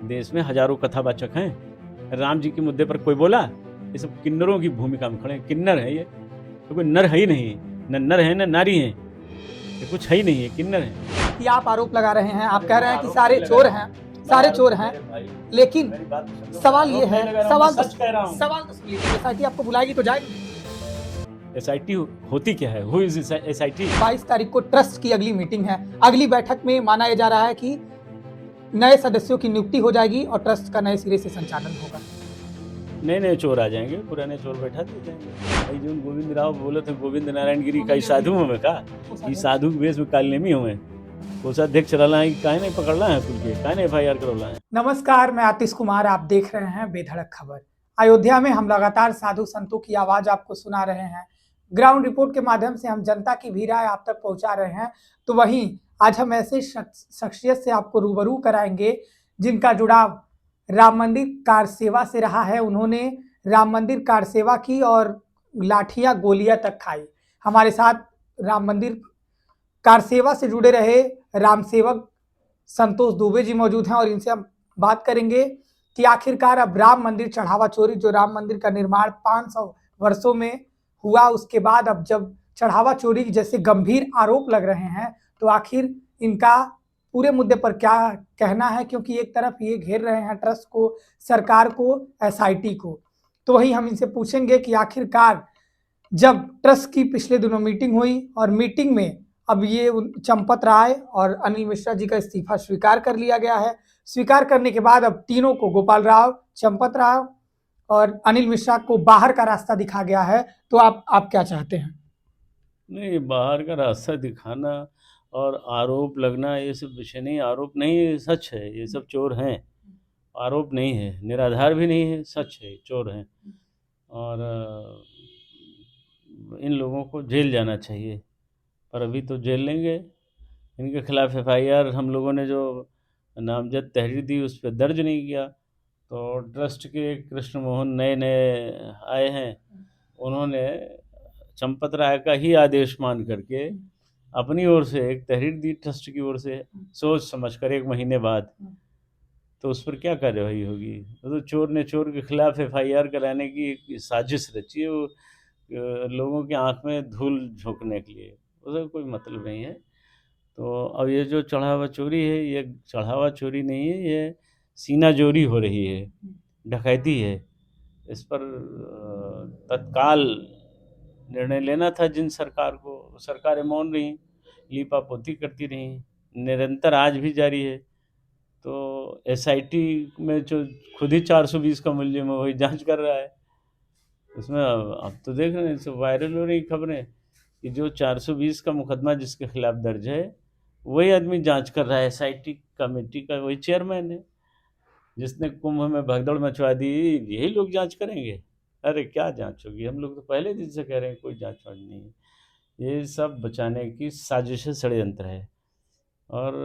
देश में हजारों कथावाचक हैं। राम जी के मुद्दे पर कोई बोला? ये सब किन्नरों की भूमिका में खड़े हैं। किन्नर है ये, तो कोई नर है ही नहीं, न नर है न नारी है, ये कुछ है ही नहीं है, किन्नर है। कि आप आरोप लगा रहे हैं, आप कह रहे हैं कि सारे चोर हैं, सारे चोर हैं, लेकिन सवाल ये है, सवाल तो सुनिए, SIT आपको बुलाएगी तो जाएगी। SIT होती क्या है? Who is SIT? 22 तारीख को ट्रस्ट की अगली मीटिंग है। अगली बैठक में माना यह जा रहा है कि नए सदस्यों की नियुक्ति हो जाएगी और ट्रस्ट का नए सिरे से संचालन होगा। नए नए चोर आ जाएंगे, पुराने चोर बैठा दिए जाएंगे। भाई जो गोविंद राव बोले थे, गोविंद नारायण गिरी का साधु हमें का, ये साधु वेश में कालनेमी हमें कोषाध्यक्ष रहना है, काहे नहीं पकड़ना है, कुल के काहे नहीं FIR करवला है। नमस्कार, मैं आतिश कुमार, आप देख रहे हैं बेधड़क खबर। अयोध्या में हम लगातार साधु संतों की आवाज आपको सुना रहे हैं। ग्राउंड रिपोर्ट के माध्यम से हम जनता की भी राय आप तक पहुंचा रहे हैं। तो वहीं आज हम ऐसे शख्सियत से आपको रूबरू कराएंगे जिनका जुड़ाव राम मंदिर कार सेवा से रहा है। उन्होंने राम मंदिर कार सेवा की और लाठियां गोलियां तक खाई। हमारे साथ राम मंदिर कार सेवा से जुड़े रहे राम सेवक संतोष दुबे जी मौजूद हैं और इनसे हम बात करेंगे कि आखिरकार अब राम मंदिर चढ़ावा चोरी, जो राम मंदिर का निर्माण 500 वर्षों में हुआ, उसके बाद अब जब चढ़ावा चोरी जैसे गंभीर आरोप लग रहे हैं, तो आखिर इनका पूरे मुद्दे पर क्या कहना है, क्योंकि एक तरफ ये घेर रहे हैं ट्रस्ट को, सरकार को, SIT को। तो वही हम इनसे पूछेंगे कि आखिरकार जब ट्रस्ट की पिछले दिनों मीटिंग हुई और मीटिंग में अब ये चंपत राय और अनिल मिश्रा जी का इस्तीफा स्वीकार कर लिया गया है। स्वीकार करने के बाद अब तीनों को, गोपाल राव, चंपत राव और अनिल मिश्रा को बाहर का रास्ता दिखा गया है। तो आप क्या चाहते हैं? नहीं, बाहर का रास्ता दिखाना और आरोप लगना ये सब विषय नहीं, आरोप नहीं, ये सच है, ये सब चोर हैं। आरोप नहीं है, निराधार भी नहीं है, सच है, चोर हैं। और इन लोगों को जेल जाना चाहिए, पर अभी तो जेल लेंगे। इनके खिलाफ FIR हम लोगों ने जो नामजद तहरीर दी उस पर दर्ज नहीं किया। तो ट्रस्ट के कृष्ण मोहन नए नए आए हैं, उन्होंने चंपत राय का ही आदेश मान करके अपनी ओर से एक तहरीर दी ट्रस्ट की ओर से, सोच समझ कर 1 महीने बाद। तो उस पर क्या कार्रवाई होगी? तो चोर ने चोर के खिलाफ FIR कराने की एक साजिश रची है, वो लोगों की आंख में धूल झोंकने के लिए, उसका कोई मतलब नहीं है। तो अब ये जो चढ़ावा चोरी है, ये चढ़ावा चोरी नहीं है, ये सीना जोरी हो रही है, डकैती है। इस पर तत्काल निर्णय लेना था जिन सरकार को, सरकारें मौन रहीं, लीपापोती करती रहीं, निरंतर आज भी जारी है। तो SIT में जो खुद ही 420 का मुलजिम है वही जांच कर रहा है। उसमें अब तो देख रहे हैं, सब वायरल हो रही खबरें कि जो 420 का मुकदमा जिसके खिलाफ दर्ज है, वही आदमी जांच कर रहा है। SIT कमेटी का वही चेयरमैन है जिसने कुंभ में भगदड़ मचवा दी, यही लोग जांच करेंगे? अरे क्या जांच होगी? हम लोग तो पहले दिन से कह रहे हैं कोई जांच वांच नहीं है, ये सब बचाने की साजिश है, षड्यंत्र है। और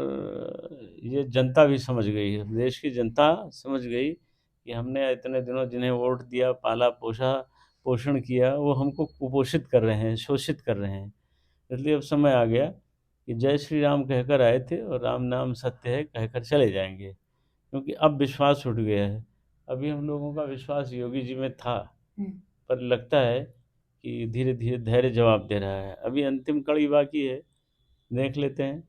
ये जनता भी समझ गई है, देश की जनता समझ गई कि हमने इतने दिनों जिन्हें वोट दिया, पाला पोसा, पोषण किया, वो हमको कुपोषित कर रहे हैं, शोषित कर रहे हैं। इसलिए अब समय आ गया कि जय श्री राम कहकर आए थे और राम नाम सत्य है कहकर चले जाएंगे, क्योंकि अब विश्वास उठ गया है। अभी हम लोगों का विश्वास योगी जी में था, पर लगता है कि धीरे धीरे धैर्य जवाब दे रहा है। अभी अंतिम कड़ी बाकी है, देख लेते हैं।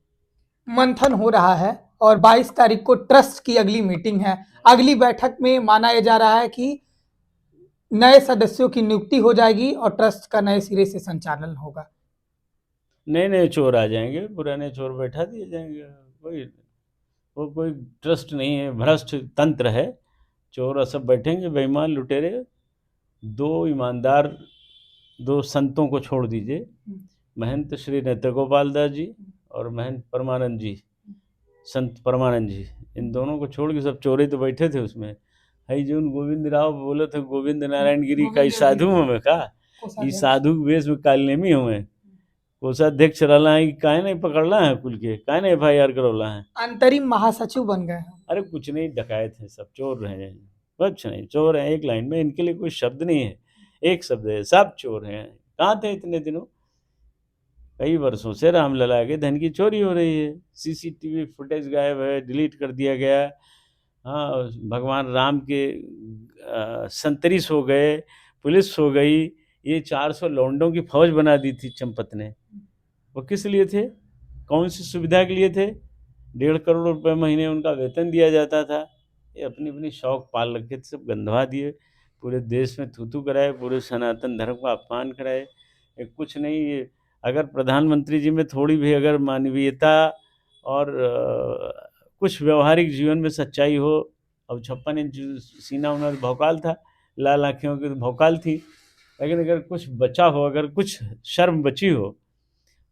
मंथन हो रहा है और 22 तारीख को ट्रस्ट की अगली मीटिंग है। अगली बैठक में माना यह जा रहा है कि नए सदस्यों की नियुक्ति हो जाएगी और ट्रस्ट का नए सिरे से संचालन होगा। नए नए चोर आ जाएंगे, पुराने चोर बैठा दिए जाएंगे। वो कोई ट्रस्ट नहीं है, भ्रष्ट तंत्र है। चोर सब बैठेंगे, बेईमान लुटेरे। 2 ईमानदार 2 संतों को छोड़ दीजिए, महंत श्री नेत्र गोपाल दास जी और महंत परमानंद जी, संत परमानंद जी, इन दोनों को छोड़ के सब चोरे तो बैठे थे उसमें। हई जोन गोविंद राव बोले थे, गोविंद नारायण गिरी का साधु हमें का, ई साधु वेश में कालनेमी हमें कोषाध्यक्ष रहला है, काहे नहीं पकड़ला है, कुल के काहे नहीं FIR करवला है। अंतरिम महासचिव बन गए हैं। अरे कुछ नहीं, डकायत है, सब चोर रहे हैं, कुछ नहीं, चोर हैं। एक लाइन में इनके लिए कोई शब्द नहीं है, एक शब्द है, सब चोर हैं। कहाँ थे इतने दिनों? कई वर्षों से रामलला के धन की चोरी हो रही है, CCTV फुटेज गायब है, डिलीट कर दिया गया। हाँ, भगवान राम के संतरी सो गए, पुलिस सो गई, ये 400 लौंडों की फौज बना दी थी चंपत ने। वो किस लिए थे? कौन सी सुविधा के लिए थे? 1.5 करोड़ रुपए महीने उनका वेतन दिया जाता था। ये अपनी अपनी शौक पाल रखे थे, सब गंधवा दिए, पूरे देश में थू थू कराए, पूरे सनातन धर्म का अपमान कराए। ये कुछ नहीं, ये अगर प्रधानमंत्री जी में थोड़ी भी अगर मानवीयता और कुछ व्यवहारिक जीवन में सच्चाई हो। अब 56 इंच सीना उन्होंने भौकाल था, लाल आँखों की भौकाल थी, लेकिन अगर कुछ बचा हो, अगर कुछ शर्म बची हो,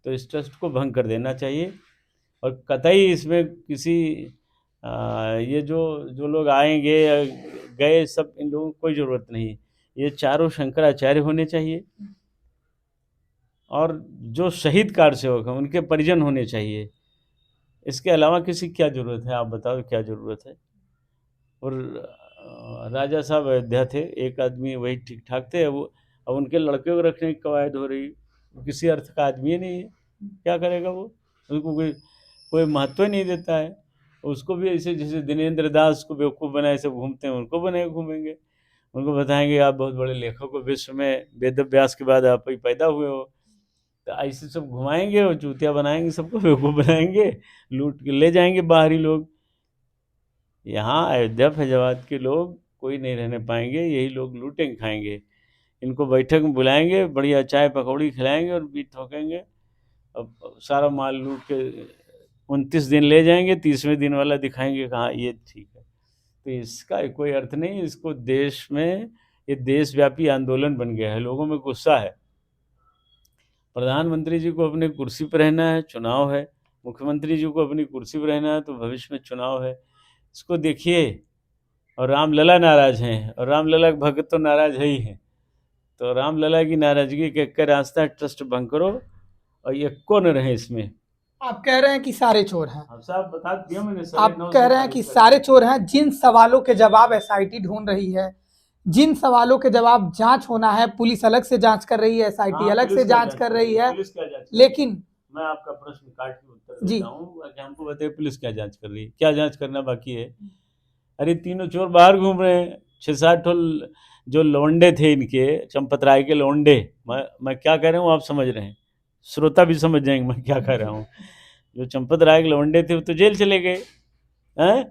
तो इस ट्रस्ट को भंग कर देना चाहिए। और कतई इसमें किसी ये जो जो लोग आएंगे या गए, सब इन लोगों को कोई ज़रूरत नहीं। ये चारों शंकराचार्य होने चाहिए, और जो शहीद कार सेवक हैं उनके परिजन होने चाहिए। इसके अलावा किसी क्या ज़रूरत है? आप बताओ क्या ज़रूरत है? और राजा साहब अयोध्या थे, एक आदमी वही ठीक ठाक थे। अब उनके लड़के को रखने की कवायद हो रही। वो किसी अर्थ का आदमी ही नहीं है, क्या करेगा वो? उनको कोई कोई महत्व ही नहीं देता है। उसको भी ऐसे जैसे दिनेंद्र दास को बेवकूफ़ बनाए सब घूमते हैं, उनको बनाए घूमेंगे। उनको बताएंगे आप बहुत बड़े लेखक हो, विश्व में वेद व्यास के बाद आप ही पैदा हुए हो। तो ऐसे सब घुमाएंगे और चूतिया बनाएंगे, सबको बेवकूफ़ बनाएंगे, लूट के ले जाएंगे बाहरी लोग। यहाँ अयोध्या फैजाबाद के लोग कोई नहीं रहने पाएंगे, यही लोग लूटेंगे खाएंगे। इनको बैठक में बुलाएंगे, बढ़िया चाय पकौड़ी खिलाएंगे और पीठ ठोकेंगे। अब सारा माल लूट के 29 दिन ले जाएंगे, 30वें दिन वाला दिखाएंगे कहाँ ये ठीक है। तो इसका कोई अर्थ नहीं। इसको देश में ये देशव्यापी आंदोलन बन गया है, लोगों में गुस्सा है। प्रधानमंत्री जी को अपनी कुर्सी पर रहना है, चुनाव है। मुख्यमंत्री जी को अपनी कुर्सी पर रहना है, तो भविष्य में चुनाव है। इसको देखिए। और रामलला नाराज हैं, और रामलला के भक्त तो नाराज है ही हैं। तो रामलला की नाराजगी के एक रास्ता ट्रस्ट भंग करो, और ये को न रहे इसमें। आप कह रहे हैं कि सारे चोर हैं? अब साहब बता दिया मैंने, आप कह रहे हैं कि सारे चोर हैं। जिन सवालों के जवाब एसआईटी ढूंढ रही है, जिन सवालों के जवाब जांच होना है, पुलिस अलग से जांच कर रही है, एसआईटी अलग से जांच कर रही है, लेकिन मैं आपका प्रश्न काट के उत्तर जी देता हूँ। हमको बताइए पुलिस क्या जांच कर रही है? क्या जांच करना बाकी है? अरे तीनों चोर बाहर घूम रहे हैं, 6-7 जो लौंडे थे इनके, चंपत राय के लौंडे। मैं क्या कह रहा हूँ आप समझ रहे हैं, श्रोता भी समझ जाएंगे मैं क्या कह रहा हूँ। जो चंपत राय के लौंडे थे वो तो जेल चले गए हैं।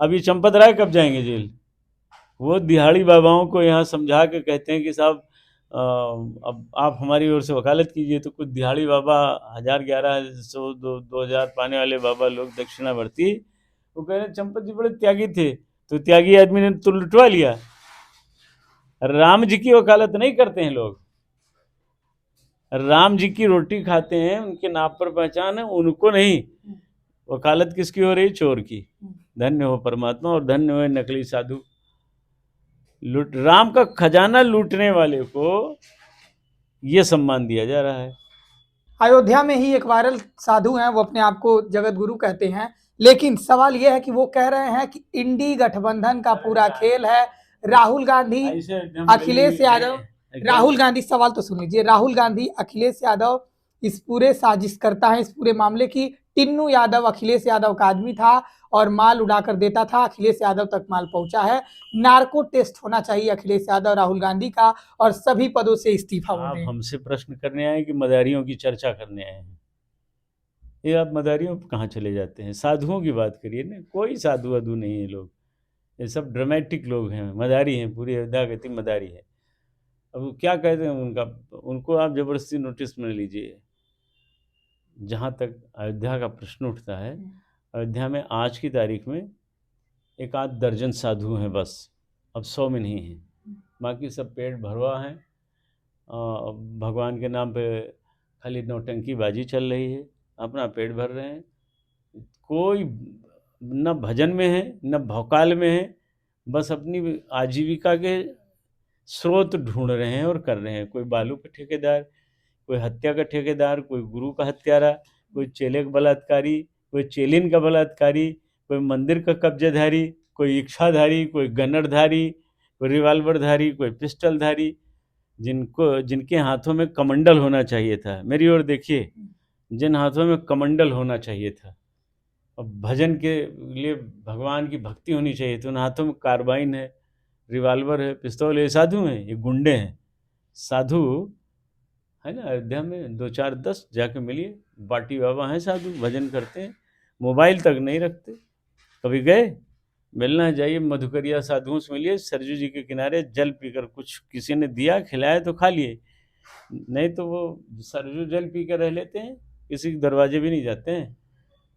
अभी चंपत राय कब जाएंगे जेल? वो दिहाड़ी बाबाओं को यहाँ समझा के कहते हैं कि साहब अब आप हमारी ओर से वकालत कीजिए, तो कुछ दिहाड़ी बाबा 1000, 1100, 2000 पाने वाले बाबा लोग दक्षिणावर्ती, वो कह रहे हैं चंपत जी बड़े त्यागी थे, तो त्यागी आदमी ने तो लुटवा लिया। राम जी की वकालत नहीं करते हैं लोग। राम जी की रोटी खाते हैं, उनके नाप पर पहचान है, उनको नहीं। वकालत किसकी हो रही? चोर की। धन्य हो परमात्मा, और धन्य हो नकली साधु। लूट राम का खजाना लूटने वाले को ये सम्मान दिया जा रहा है। अयोध्या में ही एक वायरल साधु हैं, वो अपने आप को जगत गुरु कहते हैं, लेकिन सवाल यह है कि वो कह रहे हैं कि इंडी गठबंधन का पूरा खेल है। राहुल गांधी, अखिलेश यादव, राहुल गांधी, सवाल तो सुन लीजिए, राहुल गांधी, अखिलेश यादव इस पूरे साजिशकर्ता है, इस पूरे मामले की। टिन्नू यादव अखिलेश यादव का आदमी था और माल उड़ाकर देता था, अखिलेश यादव तक माल पहुंचा है। नार्को टेस्ट होना चाहिए अखिलेश यादव, राहुल गांधी का, और सभी पदों से इस्तीफा आप दें। हमसे प्रश्न करने आए कि मदारियों की चर्चा करने आए हैं? ये आप मदारियों पर कहाँ चले जाते हैं? साधुओं की बात करिए ना। कोई साधु वाधु नहीं है लोग, ये सब ड्रामेटिक लोग हैं, मदारी हैं, पूरी अयोध्या कहती मदारी है। अब वो क्या कहते हैं उनका, उनको आप ज़बरदस्ती नोटिस में लीजिए। जहाँ तक अयोध्या का प्रश्न उठता है, अयोध्या में आज की तारीख में एक आध दर्जन साधु हैं बस, अब 100 में नहीं हैं। बाकी सब पेट भरवा हैं। भगवान के नाम पे खाली नौटंकीबाजी चल रही है, अपना पेट भर रहे हैं। कोई न भजन में है न भौकाल में है, बस अपनी आजीविका के स्रोत ढूंढ रहे हैं और कर रहे हैं। कोई बालू का ठेकेदार, कोई हत्या का ठेकेदार, कोई गुरु का हत्यारा, कोई चेले का बलात्कारी, कोई चेलिन का बलात्कारी, कोई मंदिर का कब्जाधारी, कोई इच्छाधारी, कोई गन्नरधारी, कोई रिवाल्वरधारी, कोई पिस्टलधारी, जिनके हाथों में कमंडल होना चाहिए था। मेरी ओर देखिए, जिन हाथों में कमंडल होना चाहिए था, और भजन के लिए भगवान की भक्ति होनी चाहिए। तो उन हाथों में कार्बाइन है, रिवाल्वर है, पिस्तौल, ये साधु हैं, ये गुंडे हैं। साधु है ना, अयोध्या में 2 4 10 जाके मिलिए, बाटी बाबा हैं साधु, भजन करते हैं, मोबाइल तक नहीं रखते। कभी गए? मिलना जाइए, मधुकरिया साधुओं से मिलिए, सरजू जी के किनारे जल पीकर, कुछ किसी ने दिया खिलाया तो खा लिए, नहीं तो वो सरजू जल पी कर रह लेते हैं, किसी के दरवाजे भी नहीं जाते हैं।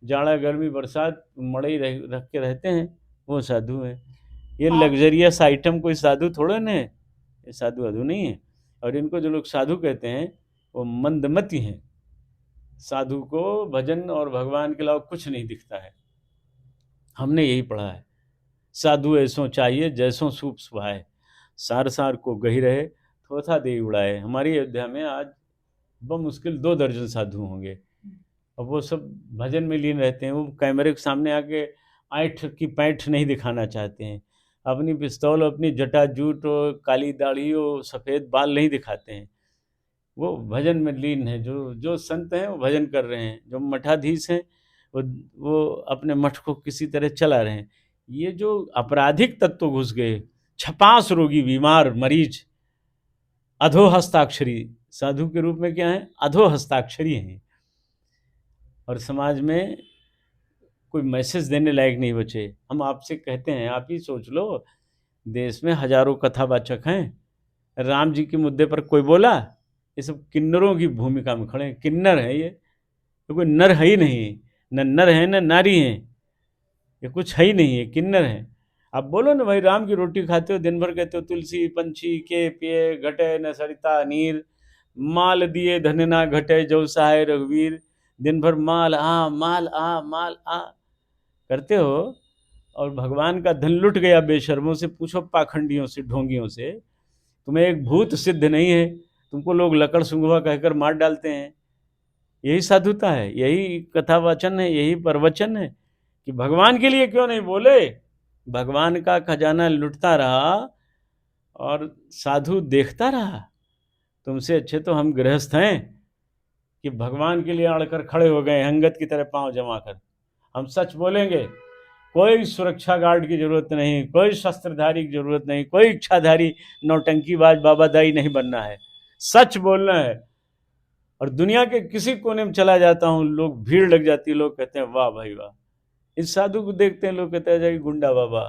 जाड़ा गर्मी बरसात मड़ई रख के रहते हैं, वो साधु हैं। ये लग्जरियस आइटम कोई साधु थोड़े न है, ये साधु अधु नहीं है। और इनको जो लोग साधु कहते हैं वो मंदमति हैं। साधु को भजन और भगवान के अलावा कुछ नहीं दिखता है। हमने यही पढ़ा है, साधु ऐसों चाहिए जैसों सूप सुभाए, सार सार को गही रहे, थोथा दे उड़ाए। हमारी अयोध्या में आज बमुश्किल 2 दर्जन साधु होंगे, और वो सब भजन में लीन रहते हैं। वो कैमरे के सामने आके ऐंठ की पैंठ नहीं दिखाना चाहते हैं, अपनी पिस्तौल, अपनी जटाजूट और काली दाढ़ी और सफ़ेद बाल नहीं दिखाते हैं। वो भजन में लीन है। जो जो संत हैं वो भजन कर रहे हैं, जो मठाधीश हैं वो अपने मठ को किसी तरह चला रहे हैं। ये जो आपराधिक तत्व घुस गए, छपास रोगी, बीमार, मरीज, अधो हस्ताक्षरी, साधु के रूप में क्या है? अधो हस्ताक्षरी हैं, और समाज में कोई मैसेज देने लायक नहीं बचे। हम आपसे कहते हैं, आप ही सोच लो, देश में हजारों कथावाचक हैं, राम जी के मुद्दे पर कोई बोला? ये सब किन्नरों की भूमिका में खड़े हैं। किन्नर है ये, तो कोई नर है ही नहीं, न नर है न नारी है, ये कुछ है ही नहीं है, किन्नर है। आप बोलो ना भाई, राम की रोटी खाते हो, दिन भर कहते हो तुलसी पंछी के पिए, घटे न सरिता नीर, माल दिए धन ना घटे, जो सहाय रघुवीर, दिन भर माल आ माल आ माल आ करते हो, और भगवान का धन लुट गया बेशर्मों से। पूछो पाखंडियों से, ढोंगियों से, तुम्हें एक भूत सिद्ध नहीं है, तुमको लोग लकड़ सुंघवा कहकर मार डालते हैं। यही साधुता है, यही कथावाचन है, यही प्रवचन है कि भगवान के लिए क्यों नहीं बोले। भगवान का खजाना लुटता रहा और साधु देखता रहा। तुमसे अच्छे तो हम गृहस्थ हैं कि भगवान के लिए अड़कर खड़े हो गए, अंगद की तरह पांव जमा कर। हम सच बोलेंगे, कोई सुरक्षा गार्ड की जरूरत नहीं, कोई शस्त्रधारी की जरूरत नहीं, कोई इच्छाधारी नौटंकीबाज बाबादाई नहीं बनना है, सच बोलना है। और दुनिया के किसी कोने में चला जाता हूँ, लोग भीड़ लग जाती है, लोग कहते हैं वाह भाई वाह। इस साधु को देखते हैं, लोग कहते हैं गुंडा बाबा,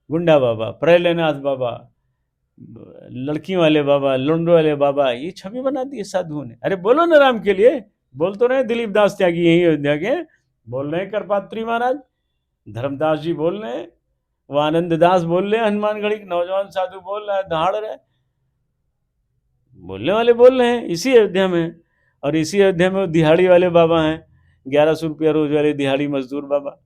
गुंडा बाबा, प्रहलेनाथ बाबा, लड़की वाले बाबा, लुंडो वाले बाबा, ये छवि बना दी है साधुओं ने। अरे बोलो ना राम के लिए, बोल तो रहे दिलीप दास त्यागी यही अयोध्या के, बोल रहे हैं करपात्री महाराज, धर्मदास जी बोल रहे हैं, वो आनंद दास बोल रहे हैं, हनुमानगढ़ी के नौजवान साधु बोल रहा है, दहाड़ रहे, बोलने वाले बोल रहे हैं इसी अयोध्या में। और इसी अयोध्या में वो दिहाड़ी वाले बाबा हैं, 1100 रुपया रोज वाले दिहाड़ी मजदूर बाबा।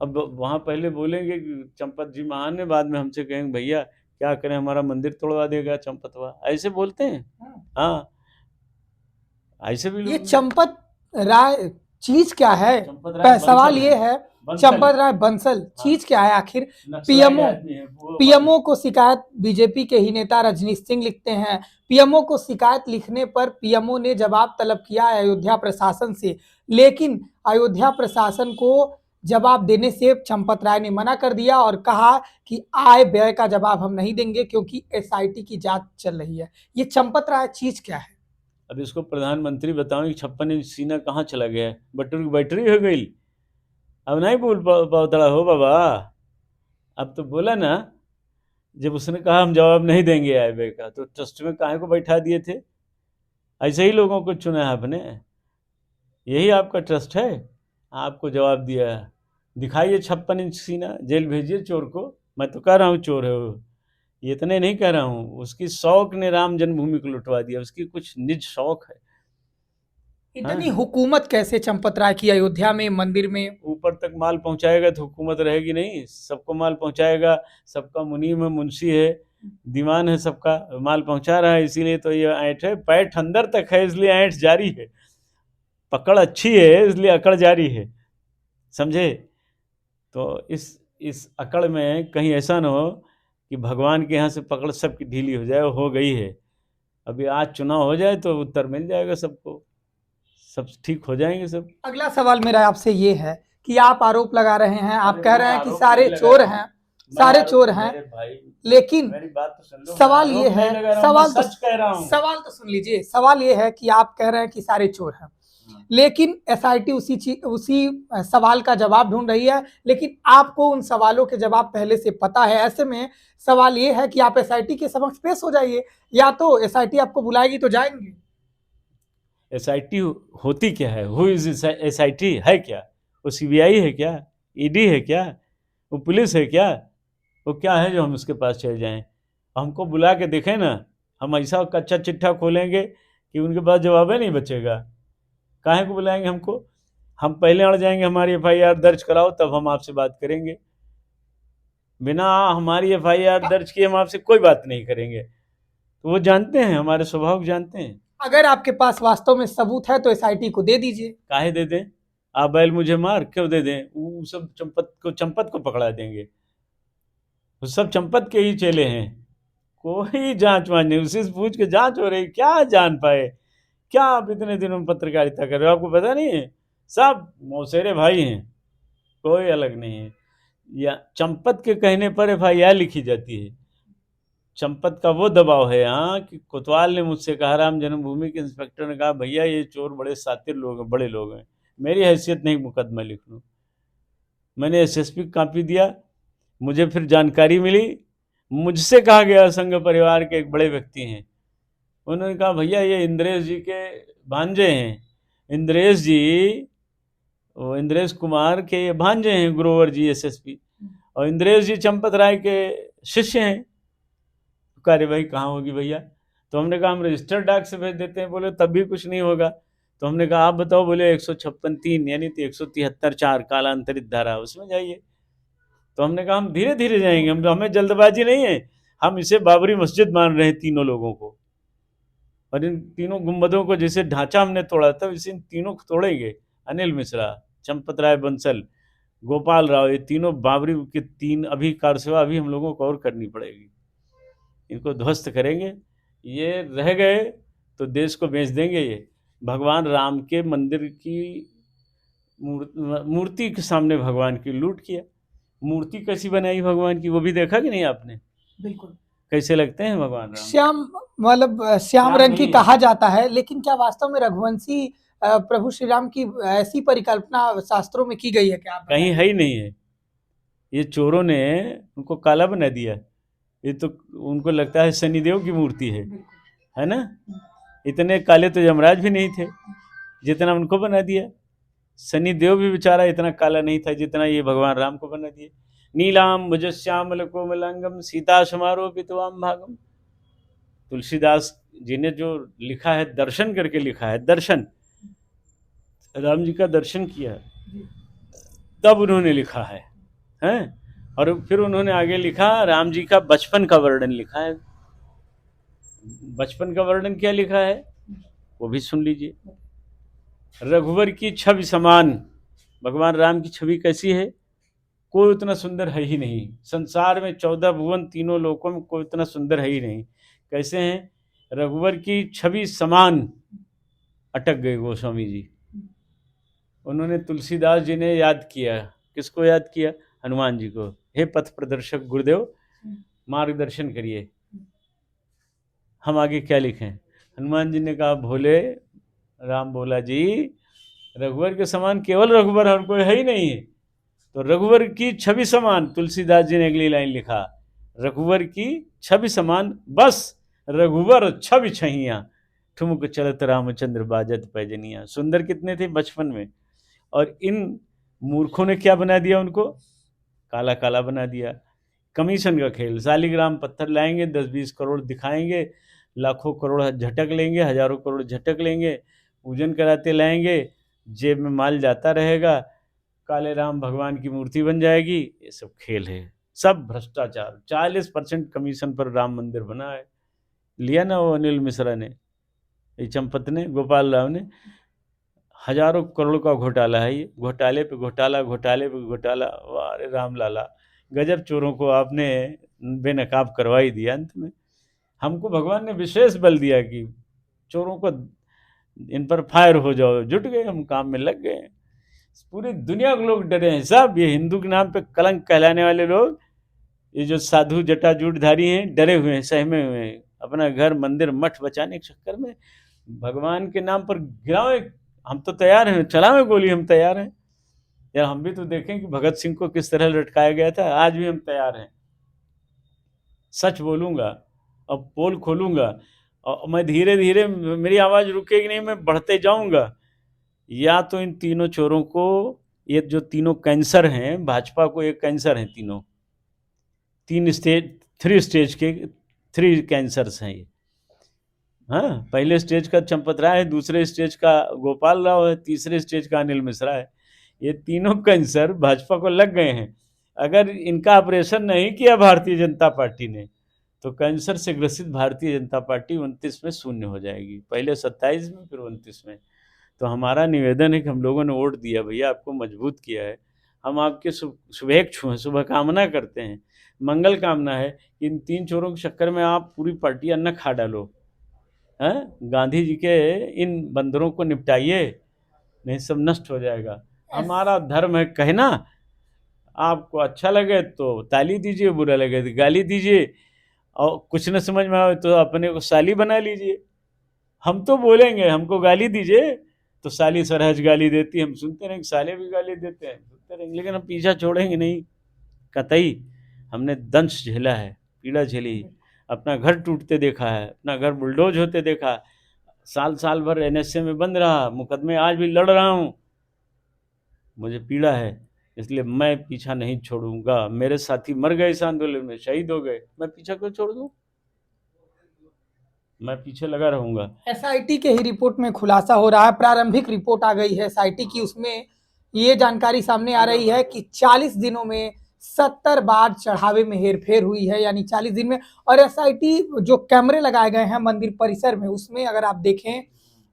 अब वहाँ पहले बोलेंगे कि चंपत जी महान है, बाद में हमसे कहेंगे भैया क्या करें, हमारा मंदिर तोड़वा देगा चंपतवा, ऐसे बोलते हैं। हाँ, ऐसे भी ये लोग। चंपत राय चीज क्या है? चंपत राय सवाल ये है, चंपत राय बंसल चीज क्या है आखिर? पीएमओ को शिकायत, बीजेपी के ही नेता रजनीश सिंह लिखते हैं, पीएमओ को शिकायत लिखने पर पीएमओ ने जवाब तलब किया अयोध्या प्रशासन से, लेकिन अयोध्या प्रशासन को जवाब देने से चंपत राय ने मना कर दिया और कहा कि आय व्यय का जवाब हम नहीं देंगे क्योंकि एसआईटी की जांच चल रही है। ये चंपत राय चीज क्या है? अब इसको प्रधानमंत्री बताओ कि 56 इंच सीना कहाँ चला गया है, बटुरी बैटरी हो गई, अब नहीं बोल पातड़ा हो बाबा। अब तो बोला ना, जब उसने कहा हम जवाब नहीं देंगे आय व्यय का, तो ट्रस्ट में काहे को बैठा दिए थे? ऐसे ही लोगों को चुना है आपने, यही आपका ट्रस्ट है, आपको जवाब दिया है। दिखाइए 56 इंच सीना, जेल भेजिए चोर को। मैं तो कह रहा हूँ चोर है वो, ये इतने नहीं कह रहा हूँ, उसकी शौक ने राम जन्मभूमि को लुटवा दिया, उसकी कुछ निज शौक है। इतनी हुकूमत कैसे चंपत राय की अयोध्या में मंदिर में? ऊपर तक माल पहुंचाएगा तो हुकूमत रहेगी नहीं, सबको माल पहुंचाएगा, सबका मुनीम है, मुंशी है, दीवान है, सबका माल पहुंचा रहा है, इसीलिए तो ये ऐंठ है, पैठ अंदर तक है इसलिए ऐंठ जारी है, पकड़ अच्छी है इसलिए अकड़ जारी है, समझे? तो इस अकड़ में कहीं ऐसा ना हो कि भगवान के यहाँ से पकड़ सबकी ढीली हो जाए, हो गई है। अभी आज चुनाव हो जाए तो उत्तर मिल जाएगा सबको, सब ठीक हो जाएंगे सब। अगला सवाल मेरा आपसे ये है कि आप आरोप लगा रहे हैं, आप अरे कह मैं रहे हैं कि आरोप सारे नहीं लगा चोर रहा हूँ, हैं, मैं सारे आरोप चोर हैं, मेरे भाई लेकिन मेरी बात तो सुन लो, मैं सवाल ये आरोप है, नहीं लगा रहा हूँ, मैं सच कह रहा हूँ। सवाल तो सुन लीजिए, सवाल ये है कि आप कह रहे हैं कि सारे चोर हैं, लेकिन एसआईटी उसी सवाल का जवाब ढूंढ रही है, लेकिन आपको उन सवालों के जवाब पहले से पता है। ऐसे में सवाल ये है कि आप एसआईटी के समक्ष पेश हो जाइए, या तो एसआईटी आपको बुलाएगी तो जाएंगे। एसआईटी होती क्या है? हु इज एसआईटी है क्या? वो सीबीआई है क्या? ईडी है क्या? वो पुलिस है क्या? वो क्या है जो हम उसके पास चले जाएं? हमको बुला के देखें ना, हम ऐसा कच्चा चिट्ठा खोलेंगे कि उनके पास जवाब ही नहीं बचेगा। काहे को बुलाएंगे हमको? हम पहले अड़ जाएंगे, हमारी एफआईआर दर्ज कराओ तब हम आपसे बात करेंगे। बिना हमारी एफआईआर दर्ज किए हम आपसे कोई बात नहीं करेंगे। तो वो जानते हैं, हमारे स्वभाव को जानते हैं। अगर आपके पास वास्तव में सबूत है तो एसआईटी को दे दीजिए। काहे दे दें? आप बैल मुझे मार क्यों दे दें? वो सब चंपत को पकड़ा देंगे। वो सब चंपत के ही चेले हैं। कोई जांच वांच नहीं, उसी से पूछ के जांच हो रही, क्या जान पाए? क्या आप इतने दिनों में पत्रकारिता कर रहे हो, आपको पता नहीं है? सब मौसेरे भाई हैं, कोई अलग नहीं है। या चंपत के कहने पर एफआईआर लिखी जाती है। चंपत का वो दबाव है यहाँ कि कोतवाल ने मुझसे कहा, राम जन्मभूमि के इंस्पेक्टर ने कहा, भैया ये चोर बड़े शातिर लोग हैं, बड़े लोग हैं, मेरी हैसियत नहीं मुकदमा लिख लूँ। मैंने एसएसपी को कापी दिया, मुझे फिर जानकारी मिली, मुझसे कहा गया संघ परिवार के एक बड़े व्यक्ति हैं, उन्होंने कहा भैया ये इंद्रेश जी के भांजे हैं। इंद्रेश जी, वो इंद्रेश कुमार के ये भांजे हैं, ग्रोवर जी एसएसपी, और इंद्रेश जी चंपत राय के शिष्य हैं। कार्यवाही कहाँ होगी भैया? तो हमने कहा हम रजिस्टर्ड डाक से भेज देते हैं। बोले तब भी कुछ नहीं होगा। तो हमने कहा आप बताओ। बोले 156(3) यानी 173(4) कालांतरित धारा, उसमें जाइए। तो हमने कहा हम धीरे धीरे जाएंगे, हमें जल्दबाजी नहीं है। हम इसे बाबरी मस्जिद मान रहे हैं तीनों लोगों को, और इन तीनों गुंबदों को जैसे ढांचा हमने तोड़ा था वैसे इन तीनों को तोड़ेंगे। अनिल मिश्रा, चंपत राय बंसल, गोपाल राव, ये तीनों बाबरी के तीन अभी कारसेवा अभी हम लोगों को और करनी पड़ेगी। इनको ध्वस्त करेंगे। ये रह गए तो देश को बेच देंगे। ये भगवान राम के मंदिर की मूर्ति के सामने भगवान की लूट किया। मूर्ति कैसी बनाई भगवान की, वो भी देखा कि नहीं आपने? बिल्कुल। कैसे लगते हैं भगवान राम? श्याम, मतलब श्याम रंग की कहा जाता है, लेकिन क्या वास्तव में रघुवंशी प्रभु श्री राम की ऐसी परिकल्पना शास्त्रों में की गई है क्या? कहीं है ही नहीं है। ये चोरों ने उनको काला बना दिया। ये तो उनको लगता है शनिदेव की मूर्ति है ना? इतने काले तो यमराज भी नहीं थे जितना उनको बना दिया। शनिदेव भी बेचारा इतना काला नहीं था जितना ये भगवान राम को बना दिए। नीलाम भुजश्यामल कोमलांगम सीता समारोपितवाम भागम। तुलसीदास जी ने जो लिखा है, दर्शन करके लिखा है, दर्शन, राम जी का दर्शन किया तब उन्होंने लिखा है, हैं? और फिर उन्होंने आगे लिखा, राम जी का बचपन का वर्णन लिखा है। बचपन का वर्णन क्या लिखा है वो भी सुन लीजिए। रघुवर की छवि समान, भगवान राम की छवि कैसी है? कोई उतना सुंदर है ही नहीं संसार में, 14 भुवन तीनों लोकों में कोई उतना सुंदर है ही नहीं। कैसे हैं? रघुवर की छवि समान। अटक गए गोस्वामी जी। उन्होंने, तुलसीदास जी ने याद किया, किसको याद किया? हनुमान जी को। हे पथ प्रदर्शक गुरुदेव, मार्गदर्शन करिए, हम आगे क्या लिखें? हनुमान जी ने कहा, भोले राम बोला जी, रघुवर के समान केवल रघुवर और कोई है ही नहीं है। तो रघुवर की छवि समान, तुलसीदास जी ने अगली लाइन लिखा, रघुवर की छवि समान, बस रघुवर छवि छहिया, ठुमक चलत रामचंद्र बाजत पैजनिया। सुंदर कितने थे बचपन में। और इन मूर्खों ने क्या बना दिया? उनको काला काला बना दिया। कमीशन का खेल, शालिग्राम पत्थर लाएंगे, 10-20 करोड़ दिखाएंगे, लाखों करोड़ झटक लेंगे, हजारों करोड़ झटक लेंगे, पूजन कराते लाएंगे, जेब में माल जाता रहेगा, काले राम भगवान की मूर्ति बन जाएगी। ये सब खेल है, सब भ्रष्टाचार। 40% कमीशन पर राम मंदिर बना है। लिया ना वो अनिल मिश्रा ने, ये चंपत ने, गोपाल राव ने। हजारों करोड़ का घोटाला है ये, घोटाले पे घोटाला, घोटाले पे घोटाला। वाह रे राम लाला, गजब चोरों को आपने बेनकाब करवा ही दिया। अंत में हमको भगवान ने विशेष बल दिया कि चोरों को इन पर फायर हो जाओ। जुट गए, हम काम में लग गए। पूरी दुनिया के लोग डरे हैं साहब। ये हिंदू के नाम पे कलंक कहलाने वाले लोग, ये जो साधु जटाजूटधारी हैं, डरे हुए हैं, सहमे हुए हैं। अपना घर मंदिर मठ बचाने के चक्कर में भगवान के नाम पर गिरावे। हम तो तैयार हैं, चलावे गोली, हम तैयार हैं यार। हम भी तो देखें कि भगत सिंह को किस तरह लटकाया गया था। आज भी हम तैयार हैं। सच बोलूंगा, अब पोल खोलूंगा और मैं धीरे धीरे, मेरी आवाज़ रुकेगी नहीं, मैं बढ़ते जाऊंगा। या तो इन तीनों चोरों को, ये जो तीनों कैंसर हैं, भाजपा को एक कैंसर हैं तीनों, 3 स्टेज के 3 कैंसर्स हैं ये। हाँ, पहले स्टेज का चंपत राय है, दूसरे स्टेज का गोपाल राव है, तीसरे स्टेज का अनिल मिश्रा है। ये तीनों कैंसर भाजपा को लग गए हैं। अगर इनका ऑपरेशन नहीं किया भारतीय जनता पार्टी ने, तो कैंसर से ग्रसित भारतीय जनता पार्टी 29 में शून्य हो जाएगी। पहले 27 में, फिर 29 में। तो हमारा निवेदन है कि हम लोगों ने वोट दिया भैया, आपको मजबूत किया है, हम आपके शुभेच्छु हैं, शुभकामना करते हैं, मंगल कामना है कि इन 3 चोरों के चक्कर में आप पूरी पार्टियां न खा डालो। हैं, गांधी जी के इन बंदरों को निपटाइए, नहीं सब नष्ट हो जाएगा। हमारा धर्म है कहना, आपको अच्छा लगे तो ताली दीजिए, बुरा लगे तो गाली दीजिए, और कुछ न समझ में आए तो अपने को साली बना लीजिए। हम तो बोलेंगे, हमको गाली दीजिए तो साली सरहज गाली देती है, हम सुनते रहेंगे, साले भी गाली देते हैं, सुनते रहेंगे, लेकिन हम पीछा छोड़ेंगे नहीं कतई। हमने दंश झेला है, पीड़ा झेली, अपना घर टूटते देखा है, अपना घर बुलडोज होते देखा, साल साल भर एनएसए में बंद रहा, मुकदमे आज भी लड़ रहा हूँ, मुझे पीड़ा है, इसलिए मैं पीछा नहीं छोड़ूंगा। मेरे साथी मर गए इस आंदोलन में, शहीद हो गए, मैं पीछा क्यों छोड़ दूँ? मैं पीछे लगा रहूंगा। एसआईटी के ही रिपोर्ट में खुलासा हो रहा है, प्रारंभिक रिपोर्ट आ गई है एसआईटी की, उसमें ये जानकारी सामने आ रही है कि 40 दिनों में 70 बार चढ़ावे में हेरफेर हुई है, यानी 40 दिन में। और एसआईटी जो कैमरे लगाए गए हैं मंदिर परिसर में, उसमें अगर आप देखें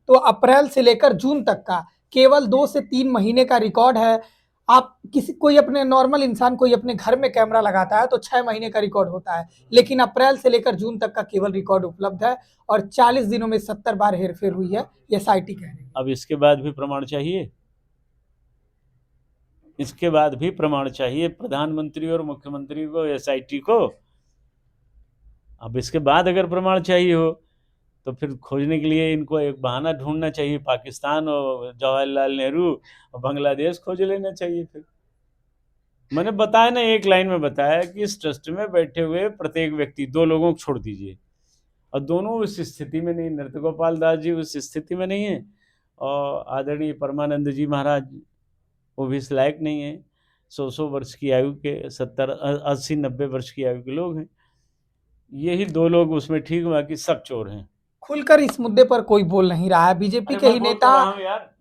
तो अप्रैल से लेकर जून तक का केवल 2 से 3 महीने का रिकॉर्ड है। आप कोई अपने नॉर्मल इंसान कोई अपने घर में कैमरा लगाता है तो 6 महीने का रिकॉर्ड होता है, लेकिन अप्रैल से लेकर जून तक का केवल रिकॉर्ड उपलब्ध है, और 40 दिनों में 70 बार हेरफेर हुई है, ये एसआईटी कह रही है। अब इसके बाद भी प्रमाण चाहिए, इसके बाद भी प्रमाण चाहिए प्रधानमंत्री और मुख्यमंत्री को, एसआईटी को। अब इसके बाद अगर प्रमाण चाहिए हो तो फिर खोजने के लिए इनको एक बहाना ढूंढना चाहिए, पाकिस्तान और जवाहरलाल नेहरू और बांग्लादेश खोज लेना चाहिए। फिर मैंने बताया ना, एक लाइन में बताया कि इस ट्रस्ट में बैठे हुए प्रत्येक व्यक्ति, 2 लोगों को छोड़ दीजिए, और दोनों उस स्थिति में नहीं, नृत्य गोपाल दास जी उस स्थिति में नहीं है, और आदरणीय परमानंद जी महाराज वो भी इस लायक नहीं है। 100 वर्ष की आयु के, 70 80 90 वर्ष की आयु के लोग हैं, यही 2 लोग उसमें ठीक, बाकी सब चोर हैं। खुलकर इस मुद्दे पर कोई बोल नहीं रहा है। बीजेपी के ही नेता,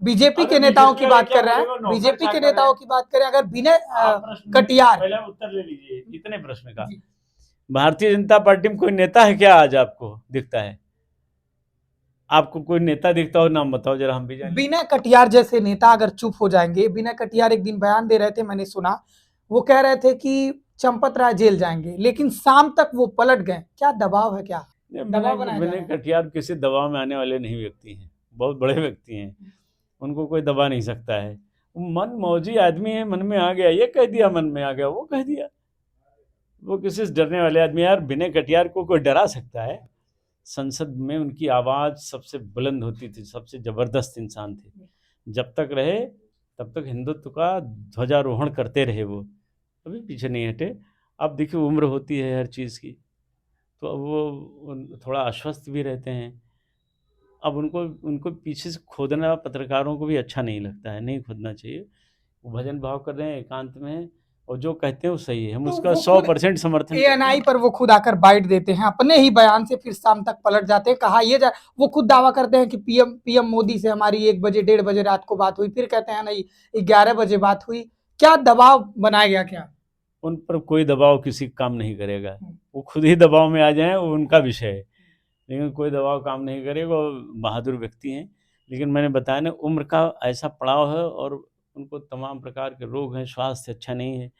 बीजेपी के अरे नेताओं की बीजेपी बात कर रहे हैं, बोलेगा, बीजेपी नौकर के चाकर नेताओं है। की बात करें, अगर विनय कटियार, कटियार, पहले उत्तर ले लीजिए इतने प्रश्न का। भारतीय जनता पार्टी में कोई नेता है क्या आज आपको दिखता है? आपको कोई नेता दिखता हो, नाम बताओ जरा, हम भी जाने। विनय कटियार जैसे नेता अगर चुप हो जाएंगे, विनय कटियार एक दिन बयान दे रहे थे, मैंने सुना, वो कह रहे थे कि चंपत राय जेल जाएंगे, लेकिन शाम तक वो पलट गए। क्या दबाव है, क्या दबाव बनाया जा रहा विनय है? कटियार किसी दबाव में आने वाले नहीं व्यक्ति हैं, बहुत बड़े व्यक्ति हैं, उनको कोई दबा नहीं सकता है। मन मौजी आदमी है, मन में आ गया ये कह दिया, मन में आ गया वो कह दिया, वो किसी से डरने वाले आदमी। यार विनय कटियार को कोई डरा सकता है? संसद में उनकी आवाज़ सबसे बुलंद होती थी, सबसे ज़बरदस्त इंसान थे, जब तक रहे तब तक हिंदुत्व का ध्वजारोहण करते रहे, वो कभी पीछे नहीं हटे। अब देखिए उम्र होती है हर चीज़ की, तो अब वो थोड़ा आश्वस्त भी रहते हैं। अब उनको उनको पीछे से खोदना पत्रकारों को भी अच्छा नहीं लगता है, नहीं खोदना चाहिए। वो भजन भाव कर रहे हैं, एकांत में हैं, और जो कहते हैं वो सही है, हम तो उसका वो 100% समर्थन करते एएनआई हैं। पर वो खुद आकर बाइट देते हैं अपने ही बयान से, फिर शाम तक पलट जाते हैं। कहा ये वो खुद दावा करते हैं कि पीएम मोदी से हमारी 1 बजे 1:30 बजे रात को बात हुई, फिर कहते हैं नहीं 11 बजे बात हुई। क्या दबाव बनाया गया क्या? उन पर कोई दबाव किसी काम नहीं करेगा, वो खुद ही दबाव में आ जाएं, वो उनका विषय है, लेकिन कोई दबाव काम नहीं करेगा। वो बहादुर व्यक्ति हैं, लेकिन मैंने बताया ना, उम्र का ऐसा पड़ाव है, और उनको तमाम प्रकार के रोग हैं, स्वास्थ्य अच्छा नहीं है,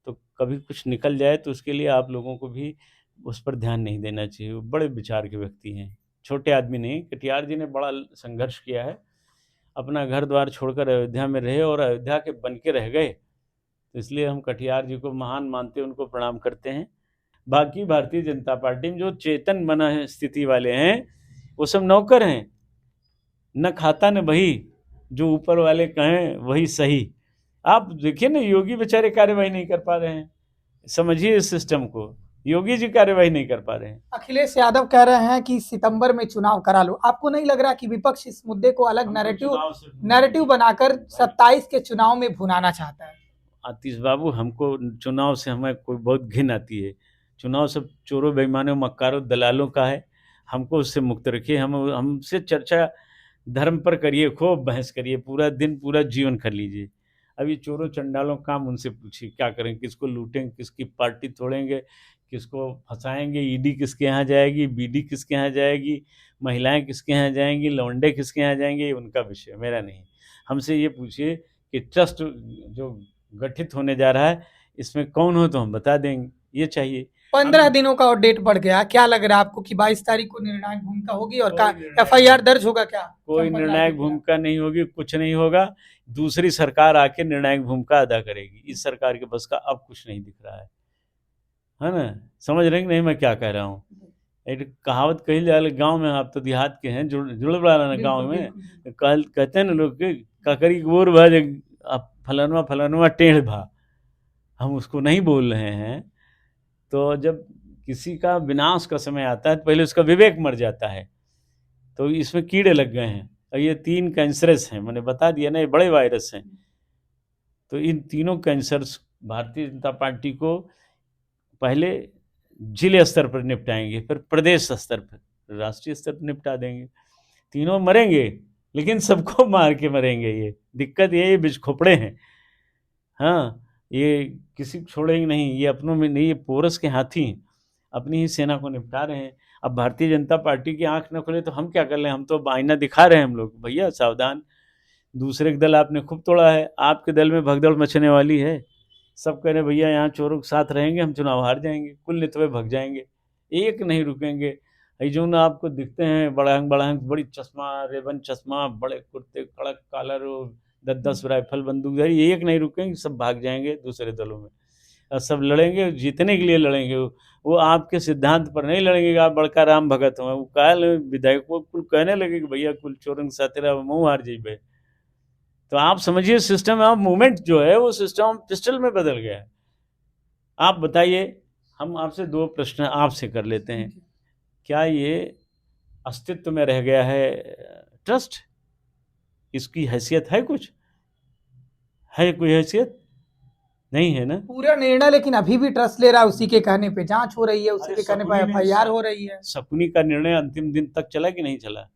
तो कभी कुछ निकल जाए तो उसके लिए आप लोगों को भी उस पर ध्यान नहीं देना चाहिए। वो बड़े विचार के व्यक्ति हैं, छोटे आदमी नहीं, कटियार जी ने बड़ा संघर्ष किया है, अपना घर द्वार छोड़कर अयोध्या में रहे और अयोध्या के बन के रह गए। तो इसलिए हम कटियार जी को महान मानते हैं, उनको प्रणाम करते हैं। बाकी भारतीय जनता पार्टी में जो चेतन बना है स्थिति वाले हैं, वो सब नौकर हैं, न खाता न बही, जो ऊपर वाले कहें वही सही। आप देखिए ना, योगी बेचारे कार्यवाही नहीं कर पा रहे हैं, समझिए इस सिस्टम को, योगी जी कार्यवाही नहीं कर पा रहे हैं। अखिलेश यादव कह रहे हैं कि सितंबर में चुनाव करा लो। आपको नहीं लग रहा कि विपक्ष इस मुद्दे को अलग नैरेटिव बनाकर 27 के चुनाव में भुनाना चाहता है? आतिश बाबू, हमको चुनाव से हमें कोई बहुत घिन आती है। चुनाव सब चोरों बेईमानों मक्कारों दलालों का है, हमको उससे मुक्त रखिए। हमसे चर्चा धर्म पर करिए, खूब बहस करिए, पूरा दिन पूरा जीवन कर लीजिए। अब ये चोरों चंडालों काम उनसे पूछिए क्या करेंगे, किसको लूटेंगे, किसकी पार्टी तोड़ेंगे, किसको फंसाएंगे, ईडी किसके यहाँ जाएगी, बीडी किसके यहाँ जाएगी, महिलाएं किसके यहाँ जाएंगी, लौंडे किसके यहाँ जाएंगे, ये उनका विषय, मेरा नहीं। हमसे ये पूछिए कि ट्रस्ट जो गठित होने जा रहा है इसमें कौन हो, तो हम बता देंगे, ये चाहिए। 15 दिनों का और डेट बढ़ गया, क्या लग रहा है आपको कि 22 तारीख को निर्णायक भूमिका होगी और FIR दर्ज होगा? क्या कोई निर्णायक भूमिका नहीं होगी, कुछ नहीं होगा, दूसरी सरकार आके निर्णायक भूमिका अदा करेगी। इस सरकार के बस का अब कुछ नहीं दिख रहा है ना? समझ रहे हैं नहीं मैं क्या कह रहा हूँ? एक कहावत कही जाए गांव में, आप तो देहात के हैं, जुड़ बड़ा ना गाँव में, कहते हैं ना लोग कि ककरी गोर भा फलानवा फलानवा टेढ़ भा, हम उसको नहीं बोल रहे हैं। तो जब किसी का विनाश का समय आता है तो पहले उसका विवेक मर जाता है। तो इसमें कीड़े लग गए हैं और ये 3 कैंसरस हैं, मैंने बता दिया ना, ये बड़े वायरस हैं। तो इन तीनों कैंसर्स भारतीय जनता पार्टी को पहले जिले स्तर पर निपटाएंगे, फिर प्रदेश स्तर पर, राष्ट्रीय स्तर पर निपटा देंगे। तीनों मरेंगे, लेकिन सबको मार के मरेंगे। ये दिक्कत, ये बिच खोपड़े हैं। हाँ, ये किसी को छोड़ेंगे नहीं, ये अपनों में नहीं, ये पोरस के हाथी हैं, अपनी ही सेना को निपटा रहे हैं। अब भारतीय जनता पार्टी की आंख न खुले तो हम क्या कर लें? हम तो आईना दिखा रहे हैं हम लोग, भैया सावधान, दूसरे के दल आपने खूब तोड़ा है, आपके दल में भगदड़ मचने वाली है। सब कह रहे भैया यहाँ चोरों के साथ रहेंगे, हम चुनाव हार जाएंगे, कुल नितवे भग जाएंगे, एक नहीं रुकेंगे। जो ना आपको दिखते हैं बड़ांग बड़ांग, बड़ी चश्मा, रेबन चश्मा, बड़े कुर्ते, कड़क कॉलर, 10-10 राइफल बंदूकधारी, एक नहीं रुकेंगे, सब भाग जाएंगे दूसरे दलों में। और सब लड़ेंगे, जीतने के लिए लड़ेंगे। वो आपके सिद्धांत पर नहीं लड़ेंगे कि आप बड़का राम भगत हो। वो काल विधायकों कुल कहने लगे कि भैया कुल चोरन के साथ तेरा मुँह हार जाइए। तो आप समझिए सिस्टम ऑफ मूवमेंट जो है वो सिस्टम पिस्टल में बदल गया है। आप बताइए, हम आपसे 2 प्रश्न आपसे कर लेते हैं। क्या ये अस्तित्व में रह गया है ट्रस्ट? इसकी हैसियत है? कुछ है? कोई हैसियत नहीं है ना? पूरा निर्णय लेकिन अभी भी ट्रस्ट ले रहा है, उसी के कहने पे जांच हो रही है, उसी के कहने पे FIR हो रही है। शकुनी का निर्णय अंतिम दिन तक चला कि नहीं चला?